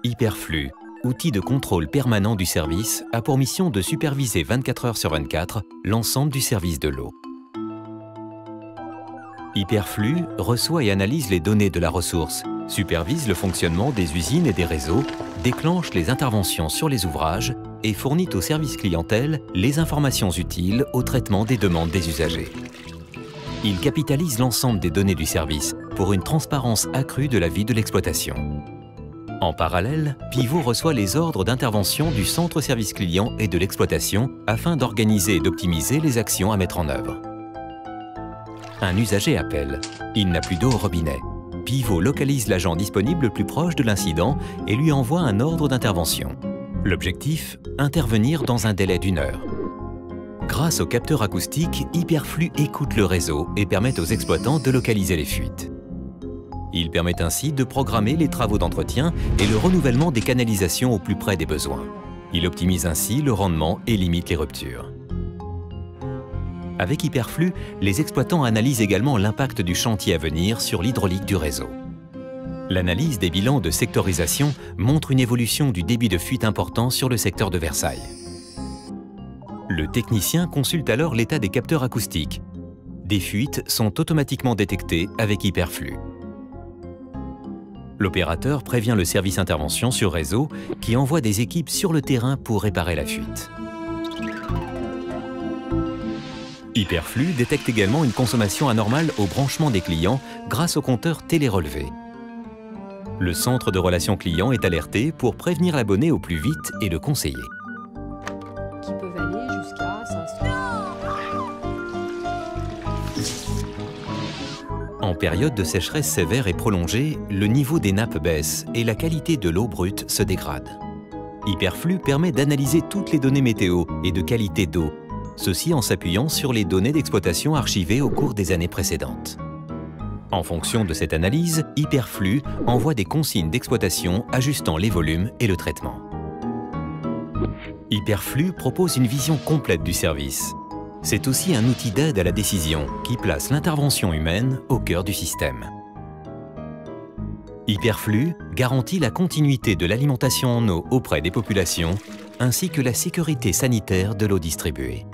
Hyperflux, outil de contrôle permanent du service, a pour mission de superviser 24 heures sur 24 l'ensemble du service de l'eau. Hyperflux reçoit et analyse les données de la ressource, supervise le fonctionnement des usines et des réseaux, déclenche les interventions sur les ouvrages et fournit au service clientèle les informations utiles au traitement des demandes des usagers. Il capitalise l'ensemble des données du service pour une transparence accrue de la vie de l'exploitation. En parallèle, Pivot reçoit les ordres d'intervention du centre service client et de l'exploitation afin d'organiser et d'optimiser les actions à mettre en œuvre. Un usager appelle. Il n'a plus d'eau au robinet. Pivot localise l'agent disponible le plus proche de l'incident et lui envoie un ordre d'intervention. L'objectif, intervenir dans un délai d'1 heure. Grâce au capteur acoustique, Hyperflux écoute le réseau et permet aux exploitants de localiser les fuites. Il permet ainsi de programmer les travaux d'entretien et le renouvellement des canalisations au plus près des besoins. Il optimise ainsi le rendement et limite les ruptures. Avec Hyperflux, les exploitants analysent également l'impact du chantier à venir sur l'hydraulique du réseau. L'analyse des bilans de sectorisation montre une évolution du débit de fuite important sur le secteur de Versailles. Le technicien consulte alors l'état des capteurs acoustiques. Des fuites sont automatiquement détectées avec Hyperflux. L'opérateur prévient le service intervention sur réseau qui envoie des équipes sur le terrain pour réparer la fuite. Hyperflux détecte également une consommation anormale au branchement des clients grâce au compteur télérelevé. Le centre de relations clients est alerté pour prévenir l'abonné au plus vite et le conseiller. Qui peuvent aller jusqu'à 500. En période de sécheresse sévère et prolongée, le niveau des nappes baisse et la qualité de l'eau brute se dégrade. Hyperflux permet d'analyser toutes les données météo et de qualité d'eau, ceci en s'appuyant sur les données d'exploitation archivées au cours des années précédentes. En fonction de cette analyse, Hyperflux envoie des consignes d'exploitation ajustant les volumes et le traitement. Hyperflux propose une vision complète du service. C'est aussi un outil d'aide à la décision qui place l'intervention humaine au cœur du système. Hyperflux garantit la continuité de l'alimentation en eau auprès des populations ainsi que la sécurité sanitaire de l'eau distribuée.